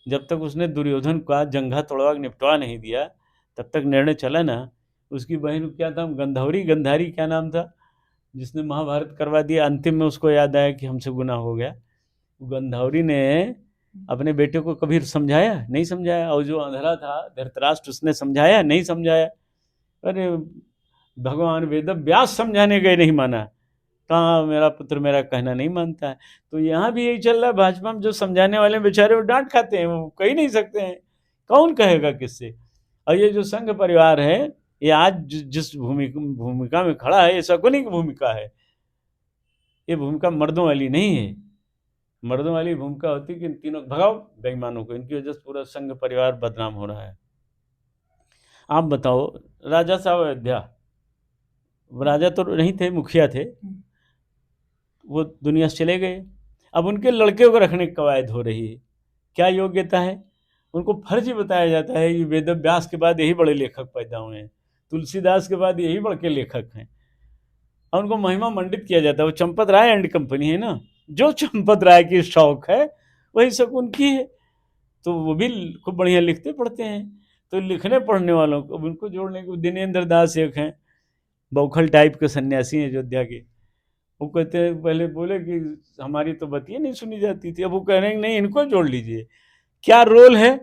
जब तक उसने दुर्योधन का जंघा तोड़वा निपटवा नहीं दिया तब तक निर्णय चला ना। उसकी बहन क्या था, गंधारी क्या नाम था, जिसने महाभारत करवा दिया, अंतिम में उसको याद आया कि हमसे गुनाह हो गया। गंधारी ने अपने बेटे को कभी समझाया? नहीं समझाया। और जो अंधेरा था धृतराष्ट्र, उसने समझाया? नहीं समझाया। अरे भगवान वेद व्यास समझाने गए, नहीं माना। कहाँ मेरा पुत्र मेरा कहना नहीं मानता है। तो यहाँ भी यही चल रहा है, भाजपा में जो समझाने वाले बेचारे वो डांट खाते हैं, वो कह नहीं सकते हैं, कौन कहेगा किससे? और ये जो संघ परिवार है, ये आज जिस भूमिका में खड़ा है, ये शकुनी की भूमिका है। ये भूमिका मर्दों वाली नहीं है। मर्दों वाली भूमिका होती कि इन तीनों भगाओ बेईमानों को, इनकी वजह से पूरा संघ परिवार बदनाम हो रहा है। आप बताओ, राजा साहब अयोध्या, राजा तो नहीं थे, मुखिया थे, वो दुनिया से चले गए। अब उनके लड़के को रखने की कवायद हो रही है। क्या योग्यता है? उनको फर्ज ही बताया जाता है कि वेद व्यास के बाद यही बड़े लेखक पैदा हुए हैं, तुलसीदास के बाद यही बड़े लेखक हैं, और उनको महिमा मंडित किया जाता है। वो चंपत राय एंड कंपनी है ना, जो चंपत राय की शौक है वही शकुन की है। तो वो भी खूब बढ़िया लिखते पढ़ते हैं। तो लिखने पढ़ने वालों को उनको जोड़ने को, दिनेंद्र दास एक हैं, बौखल टाइप के सन्यासी हैं अयोध्या के। वो कहते हैं, पहले बोले कि हमारी तो बतिया नहीं सुनी जाती थी, अब वो कह रहे हैं नहीं, इनको जोड़ लीजिए। क्या रोल है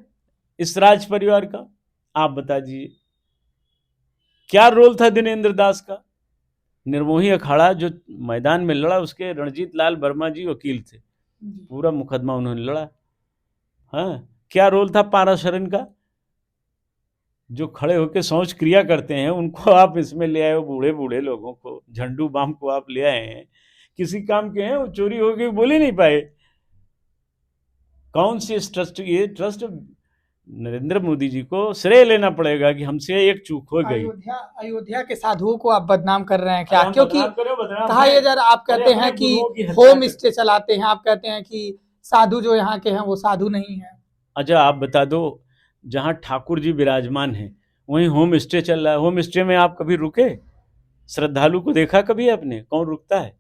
इस राज परिवार का? आप बता दीजिए, क्या रोल था दिनेंद्र दास का? निर्मोही अखाड़ा जो मैदान में लड़ा, उसके रणजीत लाल वर्मा जी वकील थे, पूरा मुकदमा उन्होंने लड़ा। हाँ, क्या रोल था पाराशरन का? जो खड़े होकर शौच क्रिया करते हैं उनको आप इसमें ले आए हो, बूढ़े बूढ़े लोगों को, झंडू बाम को आप ले आए हैं, किसी काम के हैं? वो चोरी हो गई, बोल ही नहीं पाए। कौन सी इस ट्रस्ट, ये ट्रस्ट नरेंद्र मोदी जी को श्रेय लेना पड़ेगा कि हमसे एक चूक हो गई। अयोध्या के साधुओं को आप बदनाम कर रहे हैं क्या? हम क्योंकि बदनाम करें, बदनाम कहा नहीं। ये जरा, आप अरे कहते अपने हैं कि गुरुओं की हत्या होम कर। स्टे चलाते हैं, आप कहते हैं कि साधु जो यहाँ के हैं वो साधु नहीं है। अच्छा आप बता दो, जहाँ ठाकुर जी विराजमान हैं वहीं होम स्टे चल रहा है। होम स्टे में आप कभी रुके? श्रद्धालु को देखा कभी आपने? कौन रुकता है?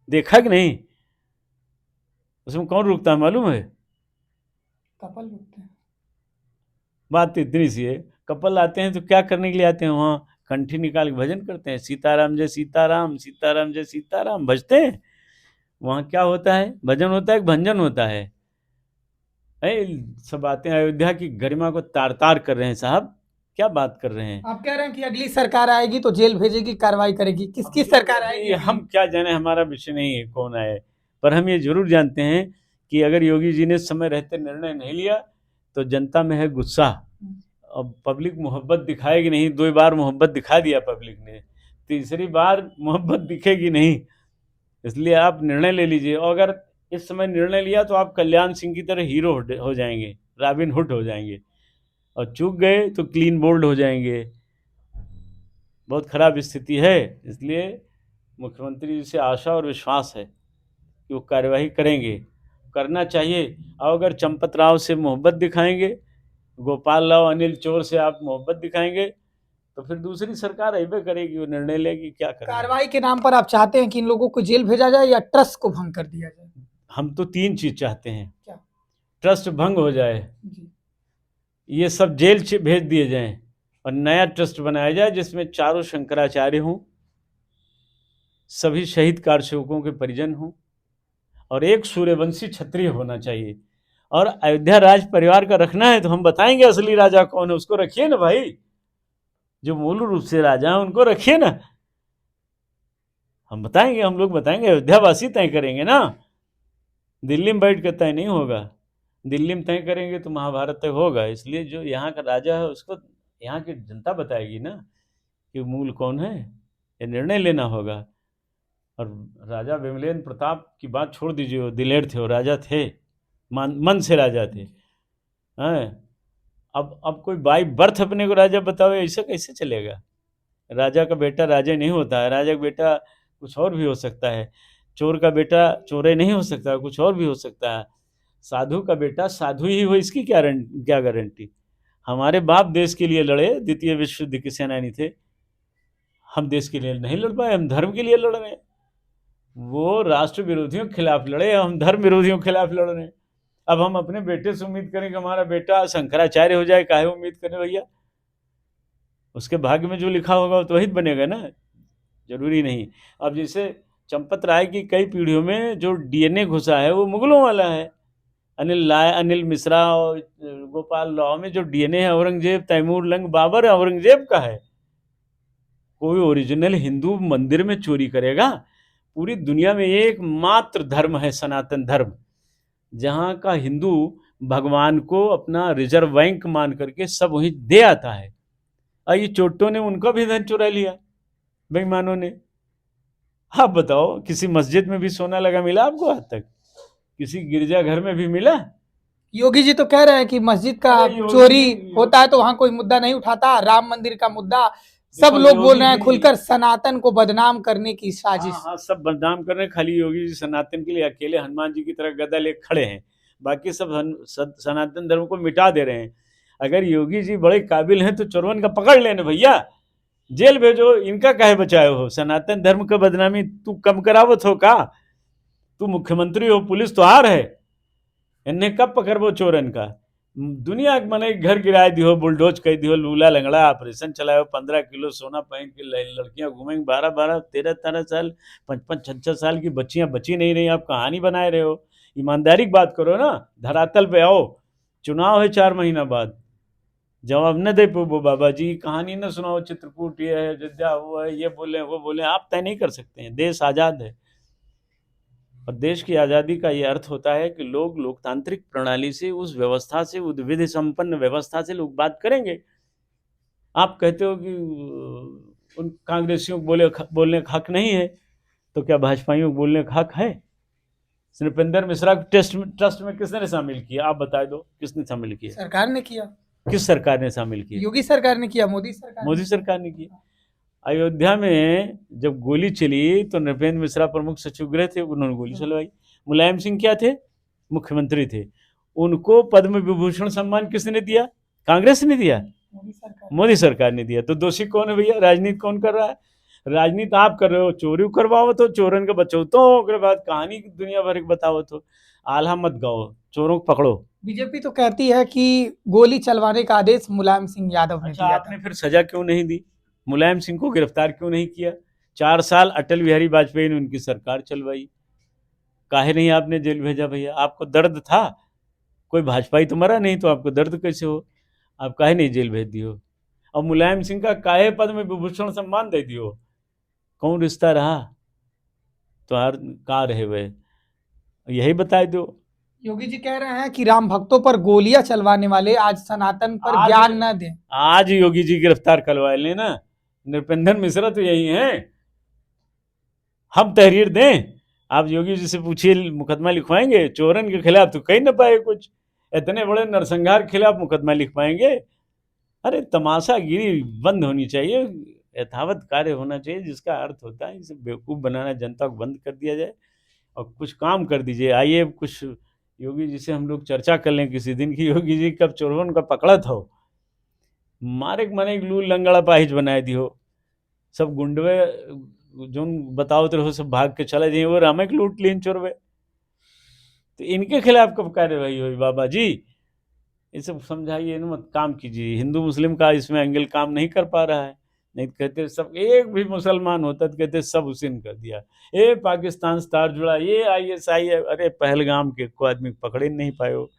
देखा कि नहीं? उसमें कौन रुकता है मालूम है? कपल रुकते हैं। बात तो इतनी सी है, कपल आते हैं तो क्या करने के लिए आते हैं? वहाँ कंठी निकाल के भजन करते हैं, सीताराम जय सीताराम, सीताराम जय सीताराम भजते हैं। वहाँ क्या होता है? भजन होता है कि भंजन होता है? सब बातें अयोध्या की गरिमा को तार तार कर रहे हैं साहब। क्या बात कर रहे हैं? आप कह रहे हैं कि अगली सरकार आएगी तो जेल भेजेगी, कार्रवाई करेगी। किसकी सरकार आएगी? ये हम क्या जाने, हमारा विषय नहीं है कौन आए, पर हम ये जरूर जानते हैं कि अगर योगी जी ने समय रहते निर्णय नहीं लिया तो जनता में है गुस्सा। अब पब्लिक मोहब्बत दिखाएगी नहीं। 2 बार मोहब्बत दिखा दिया पब्लिक ने, तीसरी बार मोहब्बत दिखेगी नहीं। इसलिए आप निर्णय ले लीजिए, और अगर इस समय निर्णय लिया तो आप कल्याण सिंह की तरह हीरो हो जाएंगे, रॉबिन हुड हो जाएंगे, और चूक गए तो क्लीन बोल्ड हो जाएंगे। बहुत खराब स्थिति है। इसलिए मुख्यमंत्री जी से आशा और विश्वास है कि वो कार्यवाही करेंगे, करना चाहिए। और अगर चंपत राव से मोहब्बत दिखाएंगे, गोपाल राव अनिल चोर से आप मोहब्बत दिखाएंगे, तो फिर दूसरी सरकार अइबे करेगी, वो निर्णय लेगी क्या करना। कार्रवाई के नाम पर आप चाहते हैं कि इन लोगों को जेल भेजा जाए या ट्रस्ट को भंग कर दिया जाए? हम तो 3 चीज चाहते हैं। क्या? ट्रस्ट भंग हो जाए, जी। ये सब जेल भेज दिए जाएं, और नया ट्रस्ट बनाया जाए जिसमें चारों शंकराचार्य हों, सभी शहीद कारसेवकों के परिजन हों, और एक सूर्यवंशी क्षत्रिय होना चाहिए। और अयोध्या राज परिवार का रखना है तो हम बताएंगे असली राजा कौन है, उसको रखिए ना भाई। जो मूल रूप से राजा है उनको रखिए ना। हम बताएंगे, हम लोग बताएंगे, अयोध्यावासी तय करेंगे ना। दिल्ली में बैठ कर तय नहीं होगा। दिल्ली में तय करेंगे तो महाभारत तय होगा। इसलिए जो यहाँ का राजा है उसको यहाँ की जनता बताएगी ना कि मूल कौन है। ये निर्णय लेना होगा। और राजा विमलेंद्र प्रताप की बात छोड़ दीजिए, वो दिलेर थे, वो राजा थे, मन से राजा थे। हैं? अब कोई बाई बर्थ अपने को राजा बताओ, ऐसा कैसे चलेगा? राजा का बेटा राजा नहीं होता है, राजा का बेटा कुछ और भी हो सकता है। चोर का बेटा चोरे नहीं हो सकता, कुछ और भी हो सकता है। साधु का बेटा साधु ही हो, इसकी क्या गारंटी? हमारे बाप देश के लिए लड़े, द्वितीय विश्व युद्ध के सेनानी थे। हम देश के लिए नहीं लड़ पाए, हम धर्म के लिए लड़ रहे हैं। वो राष्ट्र विरोधियों के खिलाफ लड़े, हम धर्म विरोधियों के खिलाफ लड़ रहे हैं। अब हम अपने बेटे से उम्मीद करें कि हमारा बेटा शंकराचार्य हो जाए, काहे उम्मीद करें भैया? उसके भाग्य में जो लिखा होगा वो तो वही बनेगा ना, जरूरी नहीं। अब जैसे चंपत राय की कई पीढ़ियों में जो डीएनए घुसा है वो मुगलों वाला है। अनिल मिश्रा और गोपाल राव में जो डीएनए है औरंगजेब, तैमूर लंग, बाबर, औरंगजेब का है। कोई ओरिजिनल हिंदू मंदिर में चोरी करेगा? पूरी दुनिया में एकमात्र धर्म है सनातन धर्म, जहाँ का हिंदू भगवान को अपना रिजर्व बैंक मान करके सब वहीं दे आता है। और ये चोटों ने उनका भी धन चुरा लिया, बेईमानों ने। आप बताओ, किसी मस्जिद में भी सोना लगा मिला आपको आज तक? किसी गिरजाघर में भी मिला? योगी जी तो कह रहे हैं कि मस्जिद का चोरी होता है तो वहां कोई मुद्दा नहीं उठाता। राम मंदिर का मुद्दा सब लोग बोल रहे हैं खुलकर, सनातन को बदनाम करने की साजिश। हाँ, सब बदनाम कर रहे हैं। खाली योगी जी सनातन के लिए अकेले हनुमान जी की तरह गदा लेके खड़े हैं, बाकी सब सनातन धर्म को मिटा दे रहे हैं। अगर योगी जी बड़े काबिल हैं तो चोरवन का पकड़ लेना भैया, जेल भेजो। इनका काहे बचाए हो? सनातन धर्म का बदनामी तू कम करावत हो का? तू मुख्यमंत्री हो, पुलिस तो हार है, इन्हें कब पकड़बो चोरन का? दुनिया के मने घर गिरा दियो, बुलडोज कर दियो, लूला लंगड़ा ऑपरेशन चलाओ, 15 किलो सोना पहन के लड़कियां घूमेंगे, 12-12, 13-13 साल, 5-5, 6-6 साल की बच्चियां बची नहीं रही। आप कहानी बनाए रहे हो। ईमानदारी की बात करो ना, धरातल पे आओ। चुनाव है 4 महीना बाद, जवाब न दे वो बाबा जी, कहानी न सुनाओ, चित्रकूट ये है, अयोध्या वो है, ये बोले वो बोले। आप तय नहीं कर सकते हैं, देश आज़ाद है। और देश की आज़ादी का ये अर्थ होता है कि लोग लोकतांत्रिक प्रणाली से, उस व्यवस्था से, उस विधि संपन्न व्यवस्था से लोग बात करेंगे। आप कहते हो कि उन कांग्रेसियों को बोलने का हक नहीं है, तो क्या भाजपाइयों को बोलने का हक है? नृपेंद्र मिश्रा को ट्रस्ट में किसने शामिल किया? आप बता दो, किसने शामिल किया? सरकार ने किया। किस सरकार ने शामिल किया? योगी सरकार ने किया, मोदी सरकार मोदी सरकार ने किया। अयोध्या में जब गोली चली तो नृपेंद्र मिश्रा प्रमुख सचिव गृह थे, उन्होंने गोली चलवाई। मुलायम सिंह क्या थे? मुख्यमंत्री थे। उनको पद्म विभूषण सम्मान किसने दिया? कांग्रेस ने दिया, मोदी सरकार ने दिया। तो दोषी कौन है भैया? राजनीति कौन कर रहा है? राजनीति आप कर रहे हो, चोरी करवाओ तो चोरन के बचाओ, तो बाद कहानी दुनिया भर की बताओ, तो आल्हा मत गाओ, चोरों को पकड़ो। बीजेपी तो कहती है कि गोली चलवाने का आदेश मुलायम सिंह यादव ने अच्छा, दिया आपने फिर सजा क्यों नहीं दी? मुलायम सिंह को गिरफ्तार क्यों नहीं किया? 4 साल अटल बिहारी वाजपेयी ने उनकी सरकार चलवाई, काहे नहीं आपने जेल भेजा भैया? आपको दर्द था? कोई भाजपाई तो मरा नहीं, तो आपको दर्द कैसे हो? आप काहे नहीं जेल भेज दियो? और मुलायम सिंह का काहे पद्म विभूषण सम्मान दे दियो? कौन रिश्ता रहा तो हर का रहे वे, यही बता दो। योगी जी कह रहे हैं कि राम भक्तों पर गोलियां चलवाने वाले आज सनातन पर ज्ञान न दें। आज योगी जी गिरफ्तार करवा लेना, नृपेंद्र मिश्रा तो यही हैं। हम तहरीर दें? आप योगी जी से पूछिए, मुकदमा लिखवाएंगे? चोरन के खिलाफ तो कहीं ना पाए कुछ, इतने बड़े नरसंहार के खिलाफ मुकदमा लिख पाएंगे? अरे तमाशागिरी बंद होनी चाहिए, यथावत कार्य होना चाहिए, जिसका अर्थ होता है इसे बेवकूफ़ बनाना जनता को बंद कर दिया जाए और कुछ काम कर दीजिए। आइए कुछ योगी जी से हम लोग चर्चा कर लें किसी दिन की योगी जी कब चोरवन का पकड़ा था, मारे मने लू लंगड़ा पाहिज बनाए दियो, सब गुंडवे जो बताओ तो सब भाग के चले जाइए, वो रामे के लूट लीन चोरवे, तो इनके खिलाफ कब कार्यवाही हुई? बाबा जी ये सब समझाइए ना, मत काम कीजिए। हिंदू मुस्लिम का इसमें एंगल काम नहीं कर पा रहा है, नहीं तो कहते सब, एक भी मुसलमान होता तो कहते सब उसी ने कर दिया, ये पाकिस्तान से तार जुड़ा, ये ISI है। अरे पहलगाम के को आदमी पकड़े नहीं पाए हो,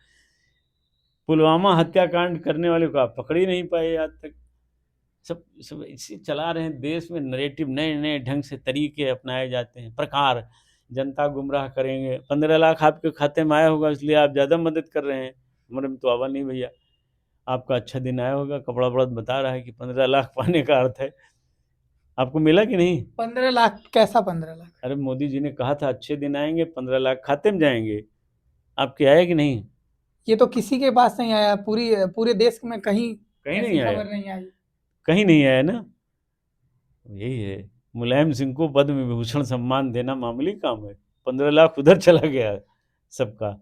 पुलवामा हत्याकांड करने वाले को आप पकड़ ही नहीं पाए आज तक। सब इसी चला रहे हैं देश में नरेटिव, नए नए ढंग से तरीके अपनाए जाते हैं, प्रकार जनता गुमराह करेंगे। 15 लाख आपके खाते में आया होगा इसलिए आप ज़्यादा मदद कर रहे हैं, हमारे में तो आवा नहीं भैया। आपका अच्छा दिन आया होगा, कपड़ा बड़ा बता रहा है कि 15 लाख पाने का अर्थ है, आपको मिला कि नहीं? 15 लाख कैसा 15 लाख? अरे मोदी जी ने कहा था अच्छे दिन आएंगे, 15 लाख खाते में जाएंगे, आपके आए कि नहीं? ये तो किसी के पास नहीं आया, पूरे देश में कहीं नहीं आया, खबर नहीं आई, कहीं नहीं आया ना। यही है, मुलायम सिंह को पद्म विभूषण सम्मान देना मामूली काम है, 15 लाख उधर चला गया सबका।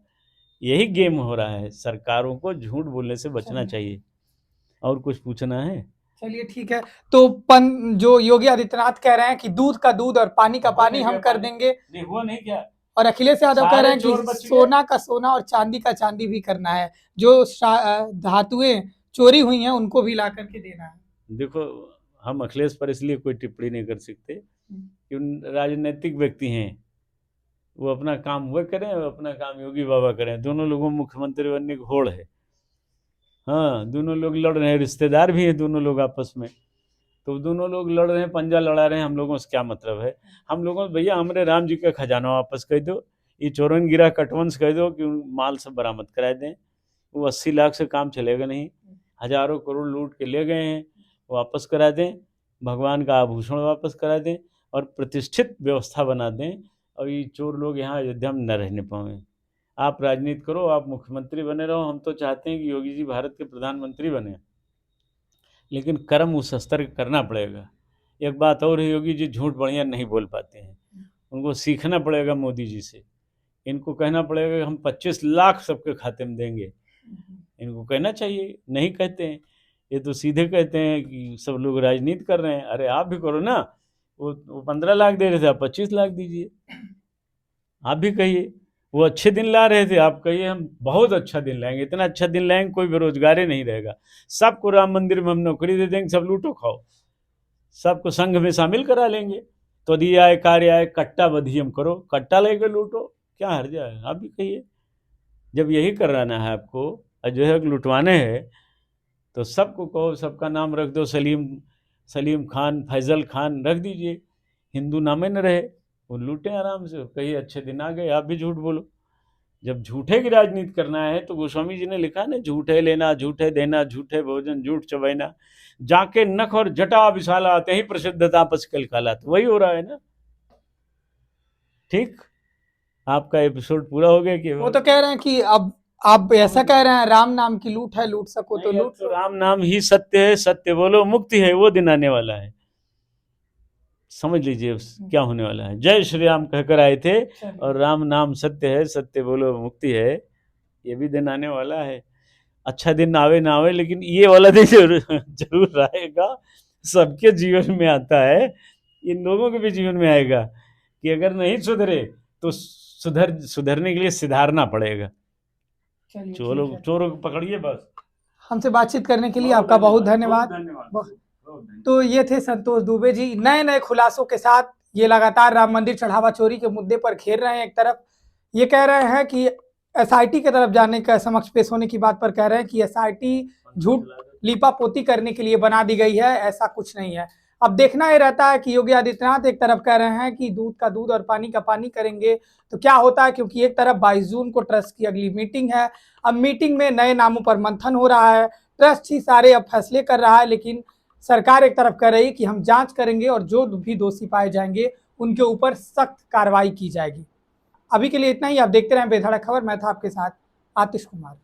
यही गेम हो रहा है, सरकारों को झूठ बोलने से बचना चाहिए। और कुछ पूछना है? चलिए ठीक है। तो जो योगी आदित्यनाथ कह रहे हैं कि दूध का दूध और पानी का पानी हम कर देंगे, नहीं हुआ नहीं क्या? और अखिलेश यादव कह रहे हैं कि सोना का सोना और चांदी का चांदी भी करना है, जो धातुएं चोरी हुई हैं उनको भी ला करके देना है। देखो, हम अखिलेश पर इसलिए कोई टिप्पणी नहीं कर सकते कि उन राजनीतिक व्यक्ति हैं, वो अपना काम वो करें, अपना काम योगी बाबा करें। दोनों लोगों में मुख्यमंत्री बनने की होड़ है। हाँ, दोनों लोग लड़ रहे हैं, रिश्तेदार भी हैं दोनों लोग आपस में, तो दोनों लोग लड़ रहे हैं, पंजा लड़ा रहे हैं, हम लोगों से क्या मतलब है? हम लोगों से भैया हमारे राम जी का खजाना वापस कर दो, ये चोरन गिरा कटवंश कह दो कि माल सब बरामद करा दें। वो 80 लाख से काम चलेगा नहीं, हजारों करोड़ लूट के ले गए हैं, वापस करा दें, भगवान का आभूषण वापस करा दें और प्रतिष्ठित व्यवस्था बना दें, और ये चोर लोग यहाँ अयोध्या में न रहने पाएँ। आप राजनीति करो, आप मुख्यमंत्री बने रहो, हम तो चाहते हैं कि योगी जी भारत के प्रधानमंत्री बने, लेकिन कर्म उस स्तर का करना पड़ेगा। एक बात और है, योगी जी झूठ बढ़िया नहीं बोल पाते हैं, उनको सीखना पड़ेगा मोदी जी से। इनको कहना पड़ेगा कि हम 25 लाख सबके खाते में देंगे, इनको कहना चाहिए, नहीं कहते हैं। ये तो सीधे कहते हैं कि सब लोग राजनीति कर रहे हैं। अरे आप भी करो ना, वो 15 लाख दे रहे थे, आप 25 लाख दीजिए, आप भी कहिए। वो अच्छे दिन ला रहे थे, आप कहिए हम बहुत अच्छा दिन लाएंगे, इतना अच्छा दिन लाएंगे कोई बेरोजगारी नहीं रहेगा, सबको राम मंदिर में हम नौकरी दे देंगे, सब लूटो खाओ, सबको संघ में शामिल करा लेंगे। तो दिए आए कार्य आए, कट्टा बधियम करो, कट्टा लेकर लूटो, क्या हर्जा है? आप भी कहिए। जब यही कराना है आपको, जो है लुटवाने हैं, तो सबको कहो, सबका नाम रख दो, सलीम खान, फैजल खान रख दीजिए, हिंदू नामे न रहे, वो लूटें आराम से, कई अच्छे दिन आ गए, आप भी झूठ बोलो। जब झूठे की राजनीति करना है तो गोस्वामी जी ने लिखा ना, झूठे लेना झूठे देना झूठे भोजन झूठ चबैना, जाके नख और जटा विशाला आते ही प्रसिद्धता पस कल काला। तो वही हो रहा है ना। ठीक, आपका एपिसोड पूरा हो गया कि वो तो कह रहे हैं कि अब आप ऐसा कह रहे हैं राम नाम की लूट है, लूट सको तो नहीं, अब लूट तो लो। राम नाम ही सत्य है, सत्य बोलो मुक्ति है, वो दिन आने वाला है। समझ लीजिए क्या होने वाला है। जय श्री राम कहकर आए थे, और राम नाम सत्य है, सत्य बोलो मुक्ति है, ये भी दिन आने वाला है। अच्छा दिन आवे ना आवे, लेकिन ये वाला दिन जरूर जरूर आएगा। सबके जीवन में आता है, इन लोगों के भी जीवन में आएगा कि अगर नहीं सुधरे तो सुधरने के लिए सुधारना पड़ेगा। चोरों चोरों को पकड़िए बस। हमसे बातचीत करने के लिए आपका बहुत धन्यवाद। तो ये थे संतोष दुबे जी, नए नए खुलासों के साथ ये लगातार राम मंदिर चढ़ावा चोरी के मुद्दे पर घेर रहे हैं। एक तरफ ये कह रहे हैं कि एसआईटी की तरफ जाने का, समक्ष पेश होने की बात पर कह रहे हैं कि एसआईटी झूठ लीपापोती करने के लिए बना दी गई है, ऐसा कुछ नहीं है। अब देखना ये रहता है कि योगी आदित्यनाथ एक तरफ कह रहे हैं कि दूध का दूध और पानी का पानी करेंगे, तो क्या होता है, क्योंकि एक तरफ 22 जून को ट्रस्ट की अगली मीटिंग है। अब मीटिंग में नए नामों पर मंथन हो रहा है, ट्रस्ट ही सारे अब फैसले कर रहा है, लेकिन सरकार एक तरफ कह रही है कि हम जांच करेंगे और जो भी दोषी पाए जाएंगे उनके ऊपर सख्त कार्रवाई की जाएगी। अभी के लिए इतना ही। आप देखते रहें बेधड़क खबर। मैं था आपके साथ आतिश कुमार।